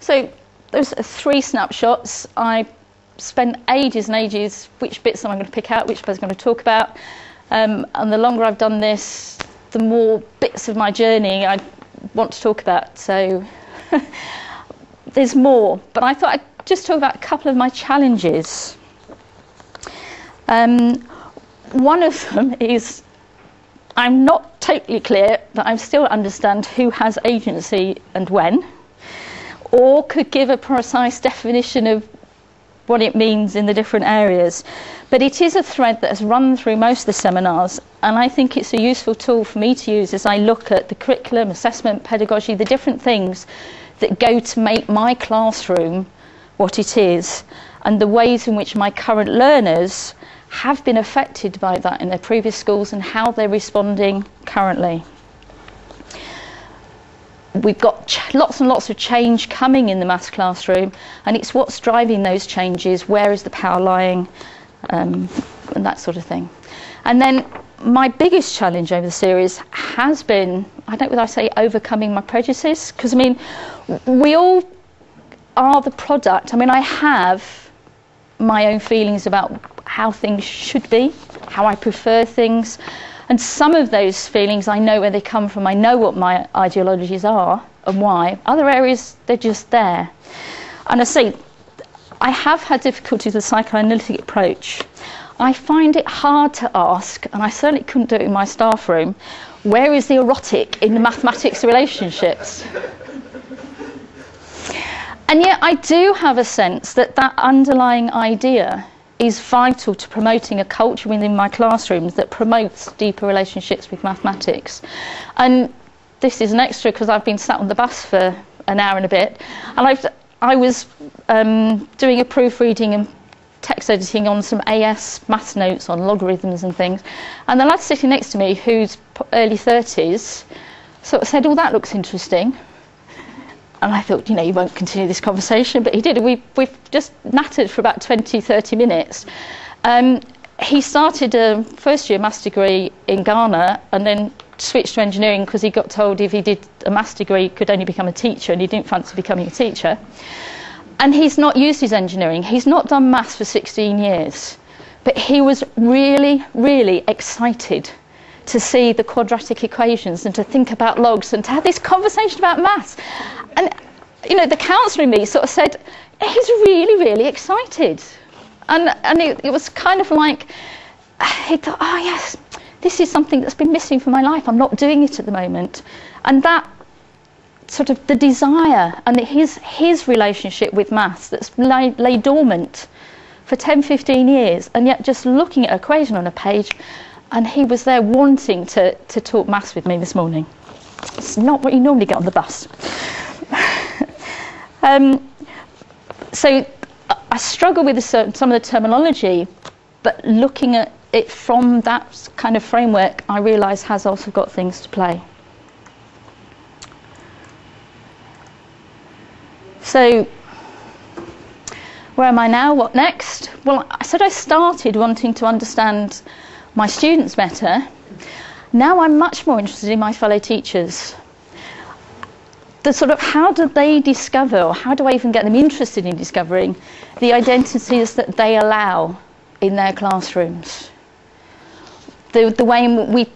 So those are 3 snapshots. I spent ages and ages, which bits am I going to pick out, which bits I'm going to talk about. And the longer I've done this, the more bits of my journey I want to talk about. So there's more, but I thought I'd just talk about a couple of my challenges. One of them is I'm not totally clear that I still understand who has agency and when, or could give a precise definition of what it means in the different areas. But it is a thread that has run through most of the seminars, and I think it's a useful tool for me to use as I look at the curriculum, assessment, pedagogy, the different things that go to make my classroom what it is, and the ways in which my current learners have been affected by that in their previous schools and how they're responding currently. We've got lots and lots of change coming in the maths classroom, and it's what's driving those changes, where is the power lying, and that sort of thing. And then my biggest challenge over the series has been, I don't know whether I say overcoming my prejudices, because I mean, we all are the product. I mean, I have my own feelings about how things should be, how I prefer things. And some of those feelings, I know where they come from. I know what my ideologies are and why. Other areas, they're just there. And I say, I have had difficulty with the psychoanalytic approach. I find it hard to ask, and I certainly couldn't do it in my staff room, where is the erotic in the mathematics relationships? And yet I do have a sense that that underlying idea is vital to promoting a culture within my classrooms that promotes deeper relationships with mathematics. And this is an extra because I've been sat on the bus for an hour and a bit, and I was doing a proofreading and text editing on some AS maths notes on logarithms and things, and the lad sitting next to me, who's early 30s, sort of said, "Oh, that looks interesting." And I thought, you know, you won't continue this conversation, but he did. We've just nattered for about 20-30 minutes. He started a first-year maths degree in Ghana and then switched to engineering because he got told if he did a maths degree he could only become a teacher, and he didn't fancy becoming a teacher. And he's not used his engineering. He's not done maths for 16 years. But he was really, really excited to see the quadratic equations and to think about logs and to have this conversation about maths. And, you know, the counsellor in me sort of said, he's really, really excited. And it was kind of like, he thought, oh yes, this is something that's been missing from my life. I'm not doing it at the moment. And that sort of the desire and his relationship with maths that's lay dormant for 10, 15 years, and yet just looking at an equation on a page, and he was there wanting to talk maths with me this morning. It's not what you normally get on the bus. So I struggle with some of the terminology, but looking at it from that kind of framework, I realise has also got things to play. So where am I now? What next? Well, I said I started wanting to understand my students better. Now I'm much more interested in my fellow teachers. The sort of how do they discover, or how do I even get them interested in discovering the identities that they allow in their classrooms? The way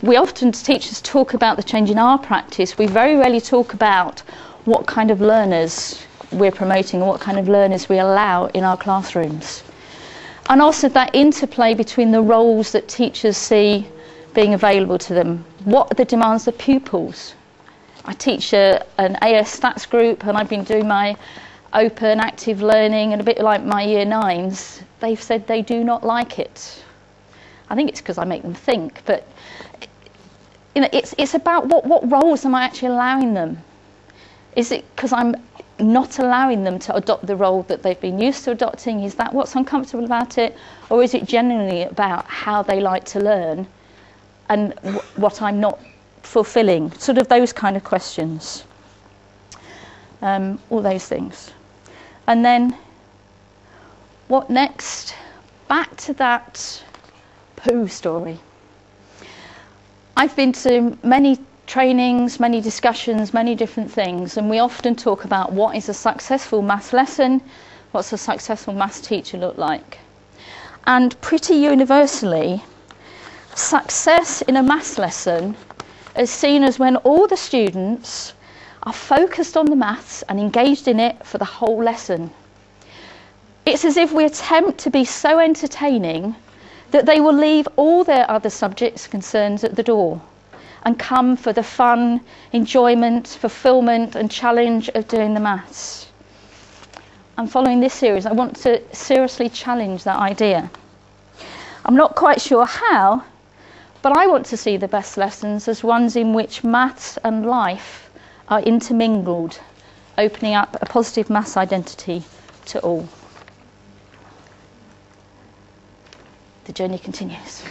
we often, as teachers, talk about the change in our practice, we very rarely talk about what kind of learners we're promoting and what kind of learners we allow in our classrooms. And also that interplay between the roles that teachers see being available to them. What are the demands of pupils? I teach an AS stats group, and I've been doing my open active learning, and a bit like my year 9s, they've said they do not like it. I think it's because I make them think, but you know, it's about what roles am I actually allowing them? Is it because I'm not allowing them to adopt the role that they've been used to adopting? Is that what's uncomfortable about it? Or is it genuinely about how they like to learn and what I'm not fulfilling? Sort of those kind of questions. All those things. And then what next? Back to that poo story. I've been to many trainings, many discussions, many different things, and we often talk about what is a successful maths lesson, what's a successful maths teacher look like. And pretty universally, success in a maths lesson is seen as when all the students are focused on the maths and engaged in it for the whole lesson. It's as if we attempt to be so entertaining that they will leave all their other subjects' concerns at the door and come for the fun, enjoyment, fulfilment and challenge of doing the maths. And following this series, I want to seriously challenge that idea. I'm not quite sure how, but I want to see the best lessons as ones in which maths and life are intermingled, opening up a positive maths identity to all. The journey continues.